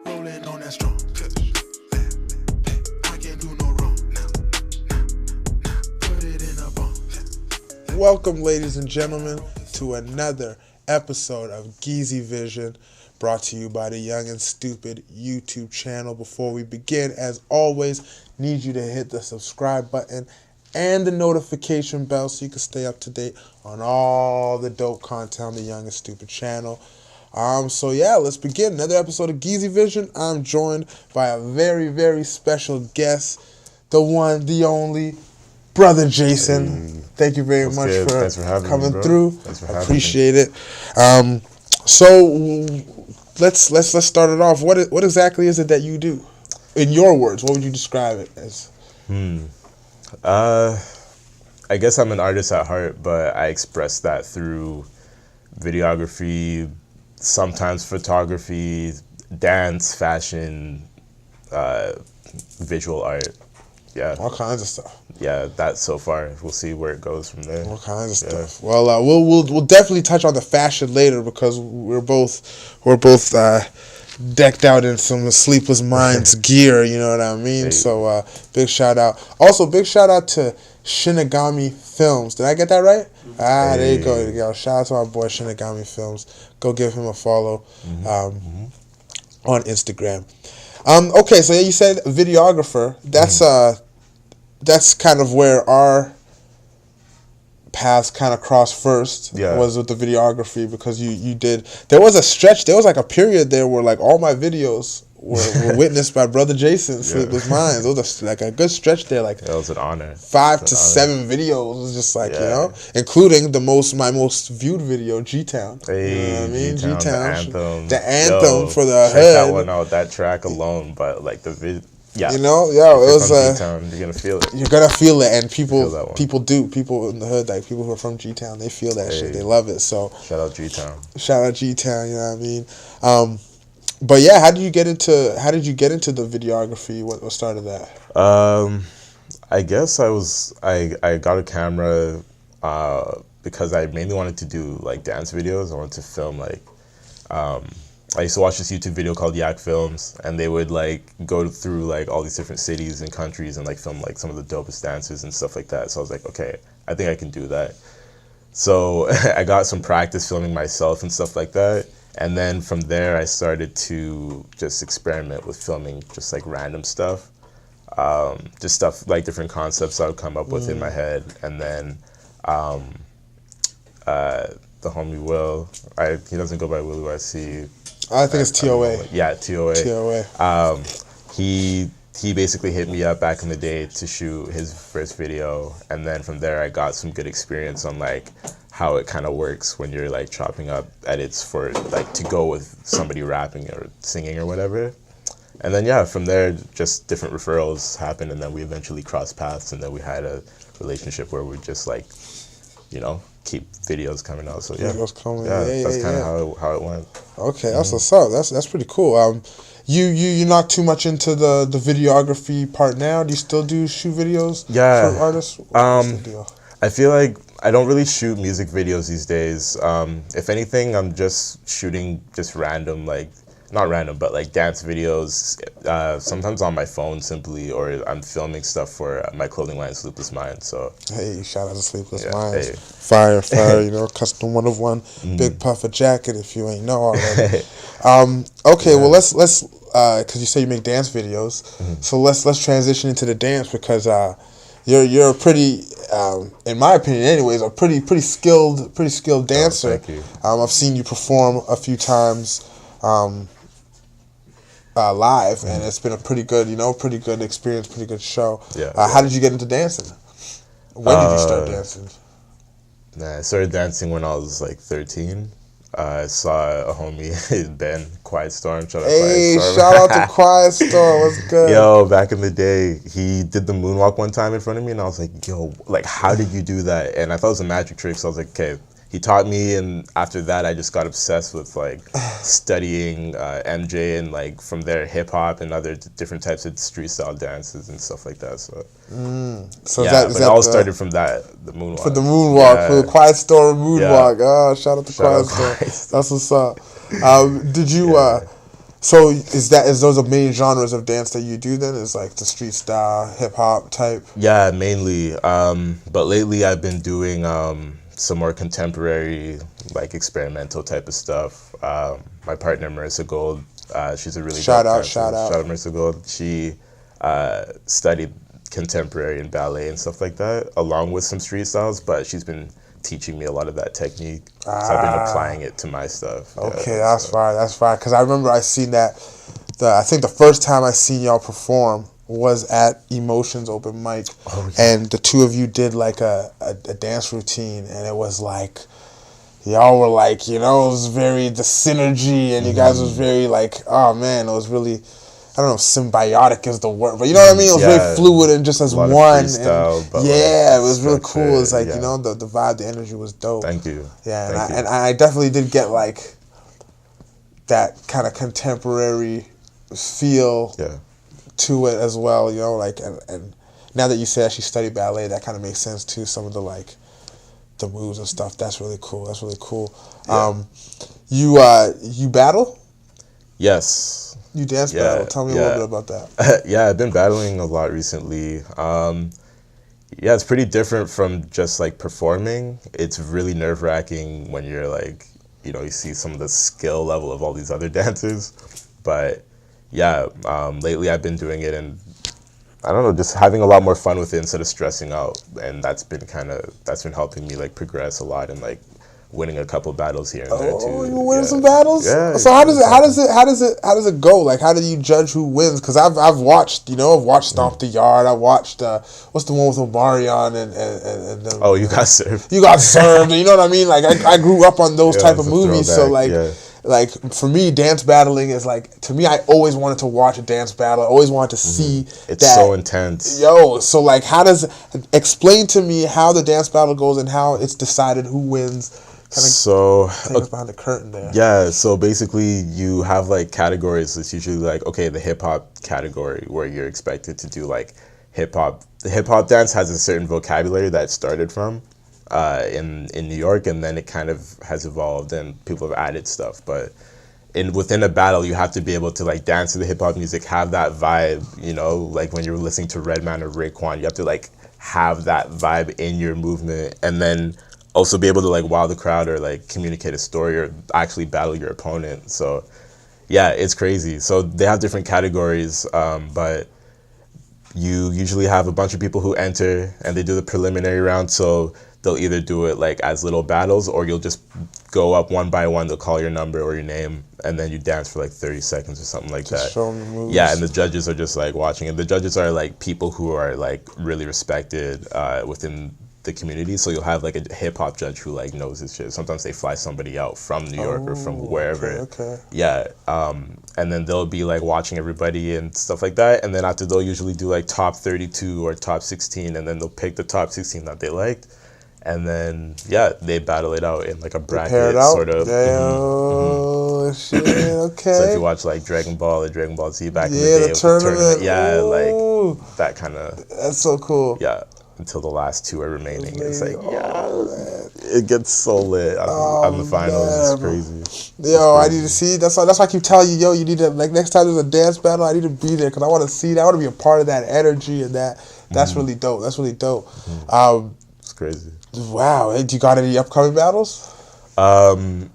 Rolling on that strong touch. I can't do no wrong. Put it in a bomb. Welcome, ladies and gentlemen, to another episode of Geezy Vision, brought to you by the Young and Stupid YouTube channel. Before we begin, as always, need you to hit the subscribe button and the notification bell so you can stay up to date on all the dope content on the Young and Stupid channel. So yeah, let's begin another episode of Geezy Vision. I'm joined by a very, very special guest, the one, the only, Brother Jason. Thank you very much for coming through. Thanks for I appreciate it. So let's start it off. What exactly is it that you do? In your words, what would you describe it as? I guess I'm an artist at heart, but I express that through videography, sometimes photography, dance, fashion, visual art. Yeah. All kinds of stuff. Yeah, that's so far. We'll see where it goes from there. All kinds of stuff. Well, we'll definitely touch on the fashion later because we're both decked out in some Sleepless Minds gear. You know what I mean? Hey. So big shout out. Also, big shout out to Shinigami Films. Did I get that right? Hey. There you go. Shout out to our boy Shinigami Films. Go give him a follow on Instagram. Okay, so you said videographer. That's kind of where our paths kind of crossed first. Yeah. Was with the videography because you did. There was a stretch. There was like a period there where like all my videos were witnessed by Brother Jason, Sleepless Minds. It was like a good stretch there. Like that was an honor. 5 to 7 videos. It was just like you know, including my most viewed video, G-Town. Hey, you know what I mean? G-Town, the anthem for the check hood. That one out. That track alone, but like the video. Yeah, you know, it was. G-Town, you're gonna feel it. You're gonna feel it, and people in the hood, like people who are from G-Town, they feel that shit. They love it. So shout out G-Town. Shout out G-Town. You know what I mean? But yeah, how did you get into the videography? What started that? I guess I got a camera because I mainly wanted to do like dance videos. I wanted to film like. I used to watch this YouTube video called Yak Films, and they would like go through like all these different cities and countries and like film like some of the dopest dancers and stuff like that. So I was like, okay, I think I can do that. So I got some practice filming myself and stuff like that. And then from there, I started to just experiment with filming just like random stuff. Just stuff like different concepts I would come up with in my head. And then the homie Will, he doesn't go by Willie YC. I think it's TOA. Yeah, TOA. He basically hit me up back in the day to shoot his first video, and then from there I got some good experience on like how it kind of works when you're like chopping up edits for like to go with somebody rapping or singing or whatever. And then yeah, from there just different referrals happened, and then we eventually crossed paths, and then we had a relationship where we just like, you know, keep videos coming out. So that's kind of how it went. Okay, that's what's up. That's pretty cool. You're not too much into the videography part now. Do you still do shoot videos for artists? I feel like I don't really shoot music videos these days. If anything, I'm just shooting just random, like not random, but like dance videos. Sometimes on my phone simply, or I'm filming stuff for my clothing line, Sleepless Minds. So hey, shout out to Sleepless Minds. Hey. Fire, you know, custom 1 of 1, Big Puffer jacket if you ain't know already. Okay, well let's because you say you make dance videos, so let's transition into the dance because you're a pretty, in my opinion, anyways, a pretty skilled dancer. Thank you. I've seen you perform a few times. Live, and it's been a pretty good experience, pretty good show. How did you get into dancing? When did you start dancing? I started dancing when I was like 13. I saw a homie, Ben, Quiet Storm. Shout out to Quiet Storm. What's good? Yo, back in the day, he did the moonwalk one time in front of me, and I was like, yo, like, how did you do that? And I thought it was a magic trick, so I was like, okay. He taught me, and after that, I just got obsessed with like studying MJ, and like from there hip hop and other different types of street style dances and stuff like that. So, it all started from that, the moonwalk. For the moonwalk, for the Quiet Storm moonwalk. Oh, shout out to Quiet Storm. That's what's up. Did you? So is those the main genres of dance that you do? Then is like the street style, hip hop type. Yeah, mainly. But lately I've been doing some more contemporary, like experimental type of stuff. My partner Marissa Gold, she's a really Shout dope out, dancer. shout out. Shout out Marissa Gold. She studied contemporary and ballet and stuff like that, along with some street styles. But she's been teaching me a lot of that technique, so I've been applying it to my stuff. Okay, Yeah, that's fine. That's fine. Because I remember I seen that. I think the first time I seen y'all perform was at Emotions open mic, and the two of you did like a dance routine, and it was like y'all were like, it was very the synergy, and you guys was very like, oh man, it was really, I don't know if symbiotic is the word, but you know what I mean? It was very fluid and just as one. Freestyle, but it was really cool. It's like, yeah. the vibe, the energy was dope. Thank you. Yeah, and I definitely did get like that kind of contemporary feel to it as well, like, and now that you say that she studied ballet, that kind of makes sense too. Some of the like the moves and stuff. That's really cool. Yeah. You battle? Yes. You dance battle. Tell me a little bit about that. Yeah, I've been battling a lot recently. It's pretty different from just like performing. It's really nerve-wracking when you're like, you see some of the skill level of all these other dancers. But lately I've been doing it, and I don't know, just having a lot more fun with it instead of stressing out, and that's been helping me like progress a lot and like winning a couple battles here and there too. Oh, you winning some battles? Yeah. So how does it go? Like, how do you judge who wins? Because I've watched Stomp the Yard. I watched what's the one with Omarion and them, Oh, You Got Served. You Got Served. You know what I mean? Like I grew up on those type of movies, so like. Yeah. Like, for me, dance battling is like, to me, I always wanted to watch a dance battle. I always wanted to see it's that. So intense. So like, explain to me how the dance battle goes and how it's decided who wins. Take us behind the curtain there. Yeah, so basically you have like categories. It's usually like, okay, the hip hop category where you're expected to do like hip hop. The hip hop dance has a certain vocabulary that it started from. In New York, and then it kind of has evolved and people have added stuff. But within a battle, you have to be able to like dance to the hip hop music, have that vibe, like when you're listening to Redman or Raekwon, you have to like have that vibe in your movement, and then also be able to like wow the crowd or like communicate a story or actually battle your opponent. So yeah, it's crazy. So they have different categories, but you usually have a bunch of people who enter and they do the preliminary round. So they'll either do it like as little battles, or you'll just go up one by one. They'll call your number or your name, and then you dance for like 30 seconds or something like that. Show them the moves. Yeah, and the judges are just like watching. And the judges are like people who are like really respected within the community. So you'll have like a hip hop judge who like knows his shit. Sometimes they fly somebody out from New York or from wherever. Okay. Yeah, and then they'll be like watching everybody and stuff like that. And then after, they'll usually do like top 32 or top 16, and then they'll pick the top 16 that they liked. And then, they battle it out in like a bracket, sort of. Shit, okay. So if you watch like Dragon Ball or Dragon Ball Z back in the day, the tournament. Like that kind of. That's so cool. Yeah, until the last two are remaining. It's like, it gets so lit on the finals. Man, it's crazy. I need to see. That's why I keep telling you, you need to, like, next time there's a dance battle, I need to be there because I want to see that. I want to be a part of that energy and that. That's really dope. That's really dope. It's crazy. Wow. Hey, do you got any upcoming battles? My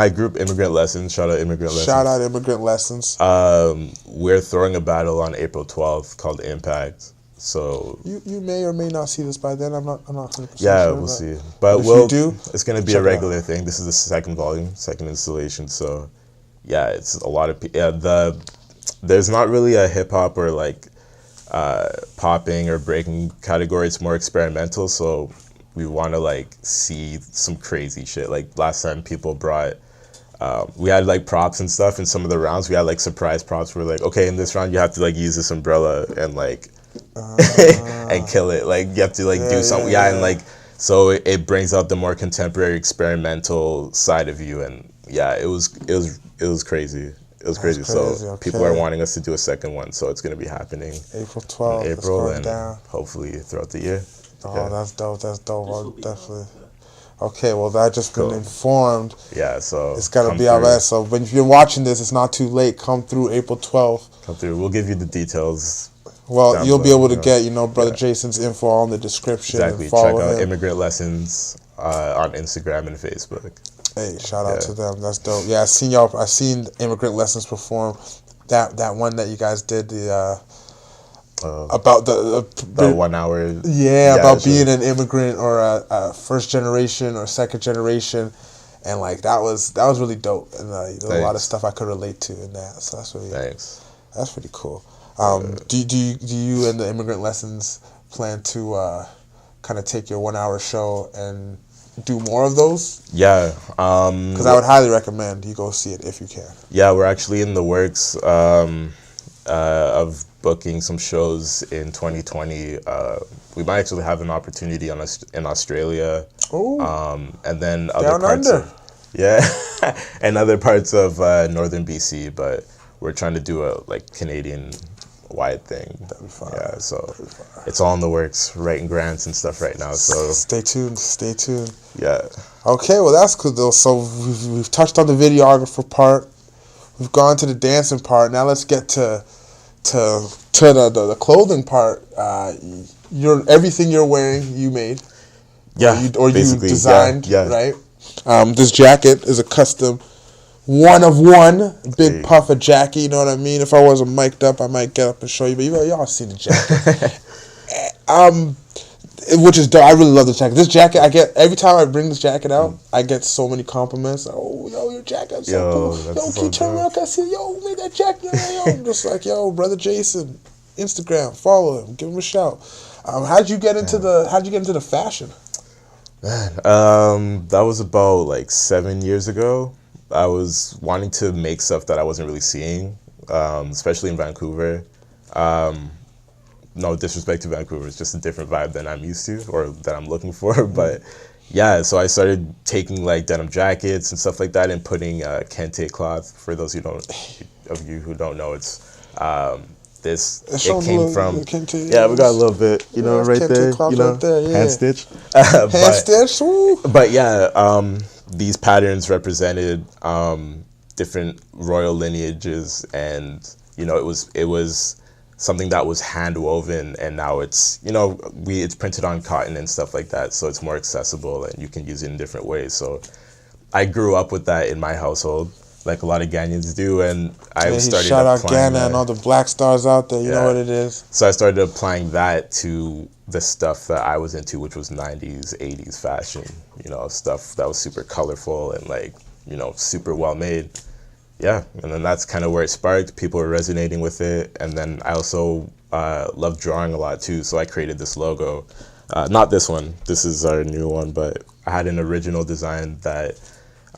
group, Immigrant Lessons, shout out Immigrant Lessons. Shout out Immigrant Lessons. We're throwing a battle on April 12th called Impact. So you may or may not see this by then. I'm not 100% yeah, sure. we'll see. But you do, it's going to be a regular thing. This is the second volume, second installation. So yeah, it's a lot of there's not really a hip hop or like popping or breaking category. It's more experimental, so we want to like see some crazy shit. Like last time people brought we had like props and stuff in some of the rounds. We had like surprise props. We're like, okay, in this round you have to like use this umbrella and like and kill it. Like you have to like do something. And like so it brings out the more contemporary experimental side of you. And it was crazy. It was crazy. So okay. People are wanting us to do a second one, so it's going to be happening April 12th. April and hopefully throughout the year. Oh, that's dope. That's dope. Definitely. Okay, well, that just been informed. Yeah, so It's got to come be out through. there. So when you're watching this, it's not too late. Come through April 12th. Come through. We'll give you the details. Well, down you'll be below, able to get, Brother Yeah. Jason's info on the description. Exactly. And follow Check out him. Immigrant Lessons on Instagram and Facebook. Hey, shout out Yeah. to them. That's dope. Yeah, I seen y'all. I seen Immigrant Lessons perform. That one that you guys did about the 1 hour. about sure. being an immigrant or a first generation or second generation, and like that was really dope. And there's a lot of stuff I could relate to in that. So that's really that's pretty cool. Do you and the Immigrant Lessons plan to kind of take your 1 hour show and do more of those? Yeah. Because I would highly recommend you go see it if you can. Yeah, we're actually in the works of booking some shows in 2020. We might actually have an opportunity in Australia. And then other Down parts under. and other parts of northern BC, but we're trying to do a Canadian wide thing. That'd be fun. Yeah, so it's all in the works, writing grants and stuff right now. So stay tuned. Yeah. Okay, well that's good though. So we've touched on the videographer part. We've gone to the dancing part. Now let's get to the clothing part. Everything you're wearing, you made. Yeah. Or you designed, yeah. right? This jacket is a custom one of one big puffer jacket. You know what I mean? If I wasn't mic'd up, I might get up and show you. But y'all seen the jacket. Which is dope. I really love this jacket. This jacket, I get every time I bring this jacket out, I get so many compliments. Oh, yo, your jacket's so cool. Yo, can you turn around? Can I see? Yo, who made that jacket? Yo. I'm just like, yo, Brother Jason, Instagram, follow him, give him a shout. How'd you get into the fashion? Man, that was about 7 years ago. I was wanting to make stuff that I wasn't really seeing, especially in Vancouver. No disrespect to Vancouver, it's just a different vibe than I'm used to or that I'm looking for. But yeah, so I started taking denim jackets and stuff like that and putting kente cloth. For those of you who don't know, it's it came from kente, yeah, we got a little bit, right there, right there, yeah. hand stitch. Stitch, woo. But yeah, these patterns represented different royal lineages, and it was something that was hand woven, and now it's it's printed on cotton and stuff like that, so it's more accessible and you can use it in different ways. So I grew up with that in my household, like a lot of Ghanaians do, and I started shout out applying Ghana and all the black stars out there. You know what it is. So I started applying that to the stuff that I was into, which was 90s, 80s fashion, stuff that was super colorful and super well made. Yeah, and then that's kind of where it sparked. People were resonating with it, and then I also love drawing a lot too, so I created this logo. Not this one, this is our new one, but I had an original design that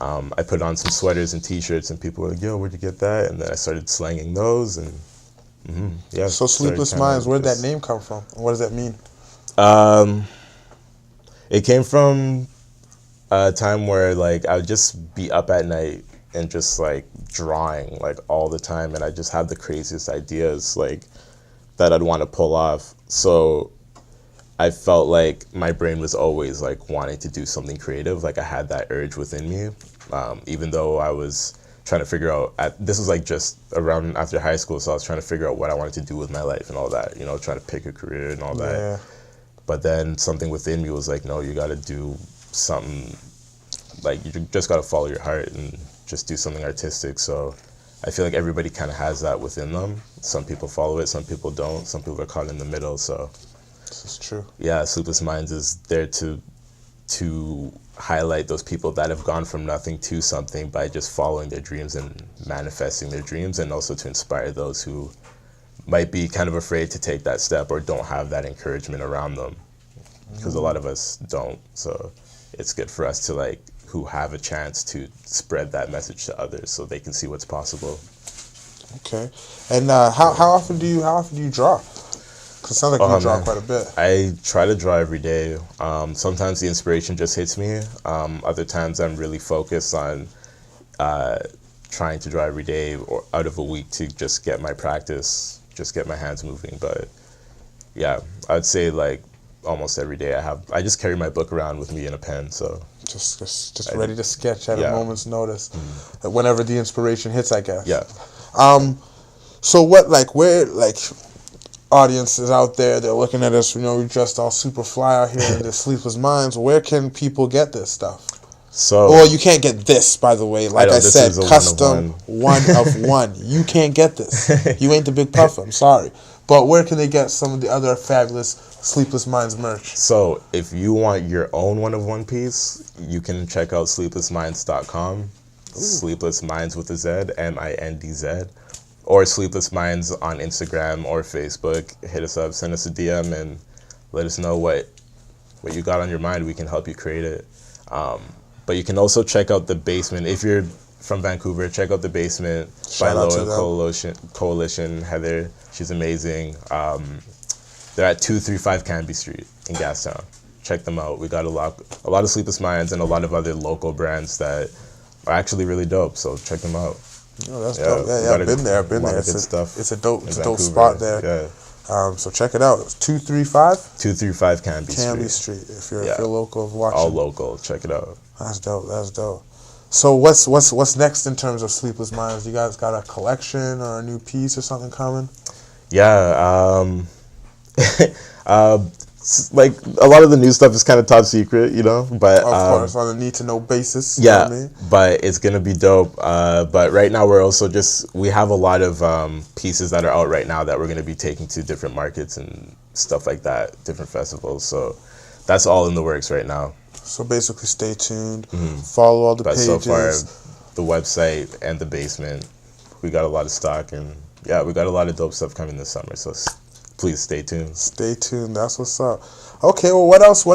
I put on some sweaters and t-shirts, and people were like, yo, where'd you get that? And then I started slanging those, and yeah. So Sleepless Minds, where'd that name come from? And what does that mean? It came from a time where I would just be up at night and just drawing all the time, and I just had the craziest ideas that I'd want to pull off. So I felt like my brain was always wanting to do something creative. I had that urge within me, even though I was trying to figure out, this was just around after high school, so I was trying to figure out what I wanted to do with my life and all that, trying to pick a career and all that. But then something within me was no, you got to do something, you just got to follow your heart and just do something artistic. So I feel like everybody kind of has that within them. Some people follow it, some people don't. Some people are caught in the middle. So this is true. Yeah, Sleepless Minds is there to highlight those people that have gone from nothing to something by just following their dreams and manifesting their dreams, and also to inspire those who might be kind of afraid to take that step or don't have that encouragement around them, because a lot of us don't. So it's good for us to who have a chance to spread that message to others so they can see what's possible. Okay. And how often do you draw? Because it sounds like you draw quite a bit. I try to draw every day. Sometimes the inspiration just hits me. Other times I'm really focused on trying to draw every day or out of a week to just get my practice, just get my hands moving. But yeah, I'd say almost every day I just carry my book around with me and a pen. So Just ready to sketch at a Yeah. moment's notice, whenever the inspiration hits, I guess. Yeah. So what, like, where, like, audiences out there, they're looking at us, you know, we dressed all super fly out here in the Sleepless Minds. Where can people get this stuff? So, Well, you can't get this, by the way. Like I this said, is a custom one of one. You can't get this. You ain't the Big Puffer. I'm sorry. But where can they get some of the other fabulous Sleepless Minds merch? So if you want your own one of one piece, you can check out sleeplessminds.com. Sleepless Minds with a Z, MINDZ. Or Sleepless Minds on Instagram or Facebook. Hit us up, send us a DM, and let us know what you got on your mind. We can help you create it. But you can also check out The Basement. If you're from Vancouver, check out The Basement by Shout out to Loa them. Coalition. Heather, she's amazing. They're at 235 Canby Street in Gastown. Check them out. We got a lot of Sleepless Minds and a lot of other local brands that are actually really dope. So check them out. Oh, that's dope. Yeah, I've been there. It's a dope spot there. Yeah. So check it out. It's 235 235 Canby Canby Street. Street. If you're local of watching. All local. Check it out. That's dope. So what's next in terms of Sleepless Minds? You guys got a collection or a new piece or something coming? Yeah. Like a lot of the new stuff is kind of top secret, you know. But Of course, on a need to know basis. Yeah, You know what I mean? but it's gonna be dope. But right now we're also we have a lot of pieces that are out right now that we're gonna be taking to different markets and stuff like that, different festivals. So that's all in the works right now. So basically, stay tuned. Follow all the But pages. so far, the website and The Basement, we got a lot of stock, and yeah, we got a lot of dope stuff coming this summer. So please stay tuned. Stay tuned. That's what's up. Okay, well, what else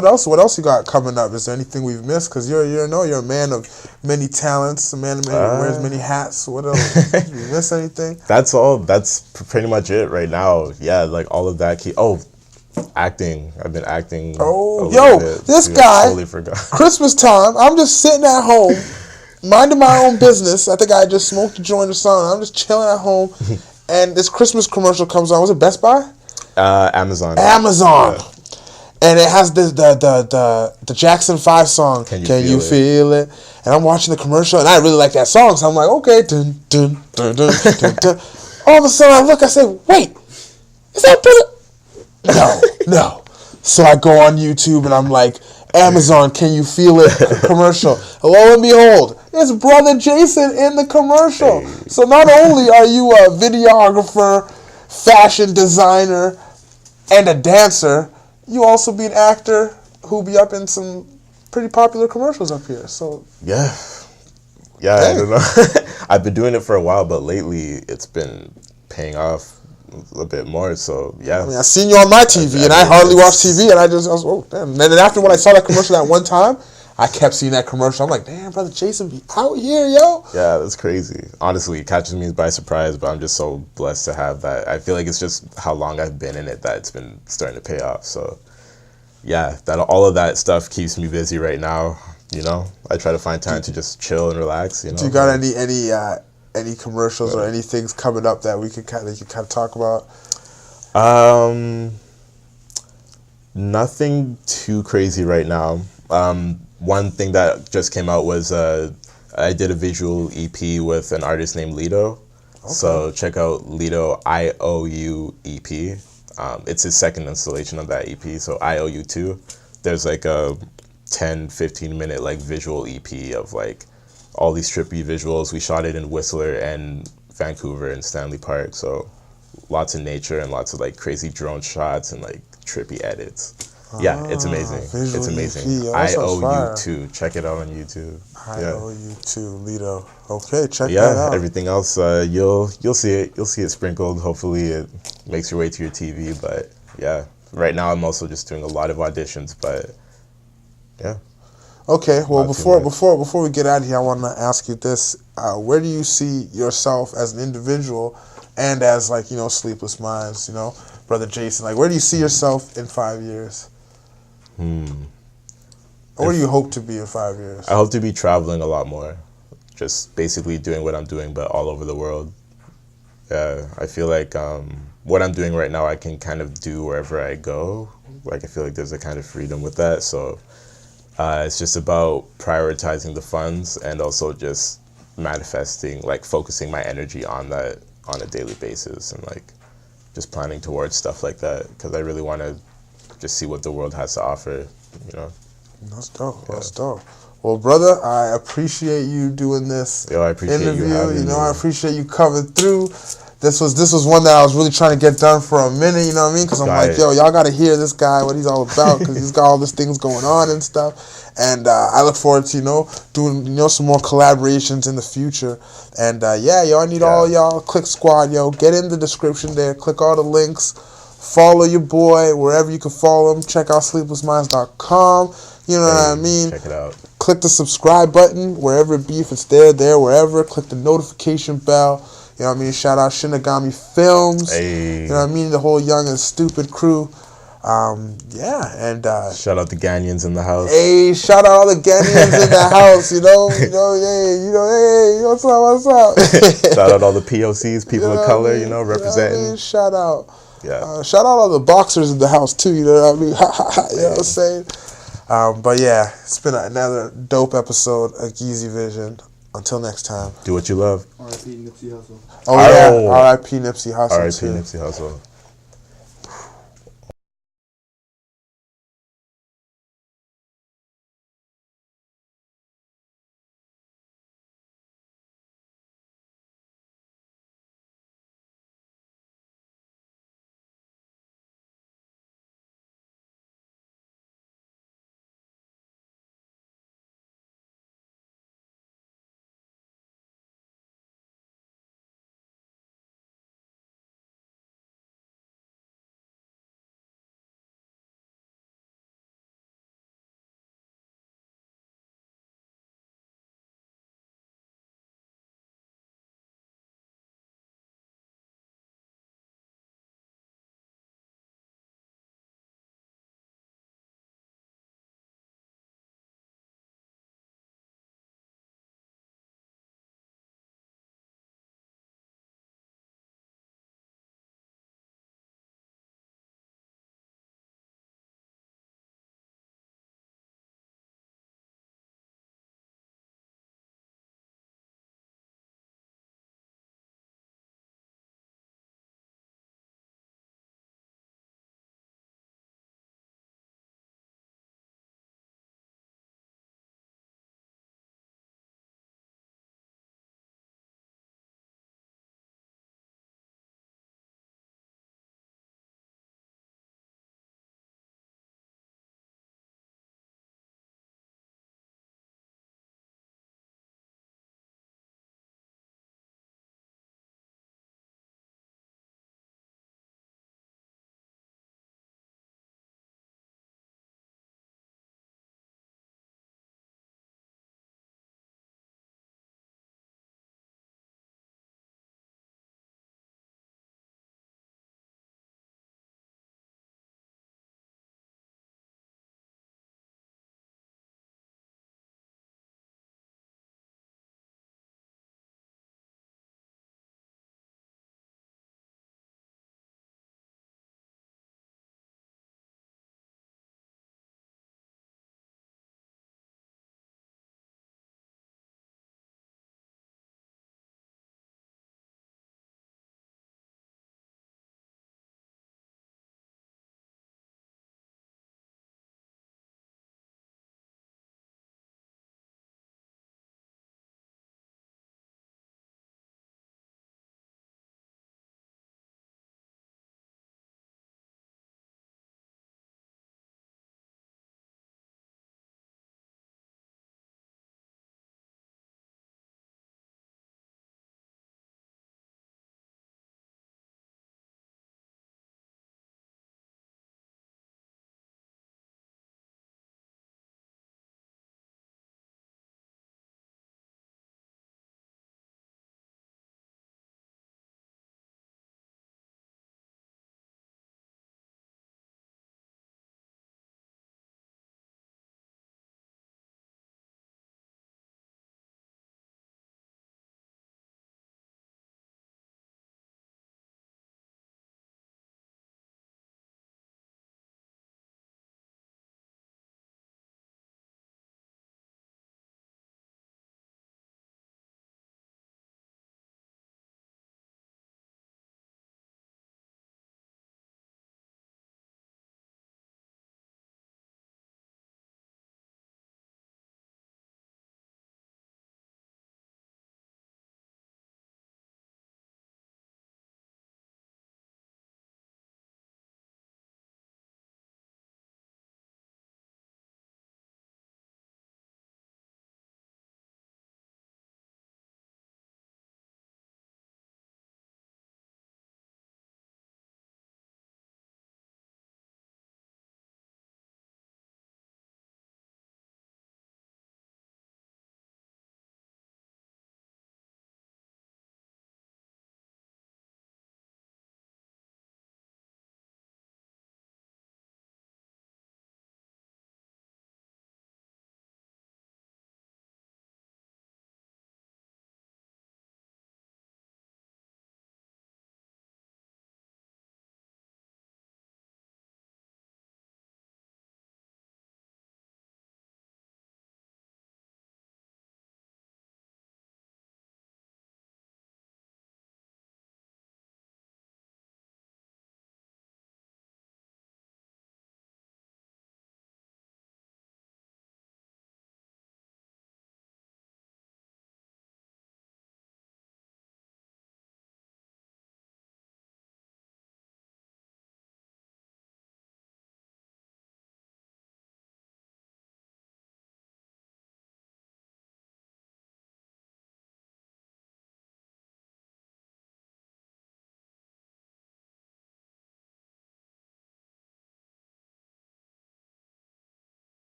you got coming up? Is there anything we've missed? Because you're a man of many talents, a man who wears many hats. What else? Did you miss anything? That's all. That's pretty much it right now. Yeah, like all of that. Acting. I've been acting. Oh, a little bit, this too. guy. I totally forgot. Christmas time. I'm just sitting at home, minding my own business. I think I just smoked a joint or something. I'm just chilling at home, and this Christmas commercial comes on. Was it Best Buy? Amazon. Amazon. Yeah. And it has the Jackson 5 song. Can you feel it? And I'm watching the commercial, and I really like that song. So I'm like, okay. Dun, dun, dun, dun, dun, dun. All of a sudden, I look. I say, wait, is that Brotha? No. So I go on YouTube, and I'm like, Amazon, can you feel it? Commercial. Lo and behold, it's Brother Jason in the commercial. Hey. So not only are you a videographer, fashion designer, and a dancer, you also be an actor who be up in some pretty popular commercials up here. So yeah, hey. I don't know. I've been doing it for a while, but lately it's been paying off a bit more. So yeah, I mean, I seen you on my TV, and I hardly watch TV, and I was oh damn. And then after when I saw that commercial that one time, I kept seeing that commercial. I'm like, damn, Brother Jason be out here, yo. Yeah, that's crazy. Honestly, it catches me by surprise, but I'm just so blessed to have that. I feel like it's just how long I've been in it that it's been starting to pay off. So yeah, all of that stuff keeps me busy right now. You know, I try to find time to just chill and relax. You know, do you got any commercials or any things coming up that we could kind of talk about? Nothing too crazy right now. One thing that just came out was I did a visual EP with an artist named Lido. Okay. So check out Lido IOU EP. It's his second installation of that EP. So IOU2. There's like a 10-15 minute like visual EP of like all these trippy visuals. We shot it in Whistler and Vancouver and Stanley Park. So lots of nature and lots of like crazy drone shots and like trippy edits. Yeah, it's amazing. It's amazing. IOU2. Check it out on YouTube. IOU2 Lido. Okay, check that out. Yeah, everything else you'll see it. You'll see it sprinkled. Hopefully it makes your way to your TV. But yeah, right now I'm also just doing a lot of auditions. But yeah. Okay, well before we get out of here, I want to ask you this: where do you see yourself as an individual, and as like Sleepless Minds, Brother Jason? Like, where do you see yourself in 5 years? Where do you hope to be in 5 years? I hope to be traveling a lot more, just basically doing what I'm doing, but all over the world. Yeah, I feel like what I'm doing right now, I can kind of do wherever I go. Like, I feel like there's a kind of freedom with that. So It's just about prioritizing the funds and also just manifesting, like focusing my energy on that on a daily basis, and like just planning towards stuff like that, because I really want to just see what the world has to offer, you know. That's dope. Yeah. That's dope. Well, brother, I appreciate you doing this I appreciate interview. you having me. I appreciate you coming through. This was one that I was really trying to get done for a minute, you know what I mean? Because I'm like, yo, y'all got to hear this guy, what he's all about, because he's got all these things going on and stuff. And I look forward to, doing, some more collaborations in the future. And I need all y'all, Click Squad, get in the description there, click all the links, follow your boy wherever you can follow him, check out sleeplessminds.com, you know what I mean? Check it out. Click the subscribe button, wherever it be, if it's there, wherever. Click the notification bell. You know what I mean? Shout out Shinigami Films. Hey. You know what I mean? The whole Young and Stupid crew. And shout out the Ghanaians in the house. Hey, shout out all the Ghanaians in the house. What's up? Shout out all the POCs, people of color. Representing. You know what I mean? Shout out. Yeah. Shout out all the boxers in the house too. You know what I mean? You know what I'm saying? But yeah, it's been another dope episode of Geezy Vision. Until next time. Do what you love. R.I.P. Nipsey Hussle. Oh, yeah. R.I.P. Nipsey Hussle. R.I.P. Nipsey Hussle.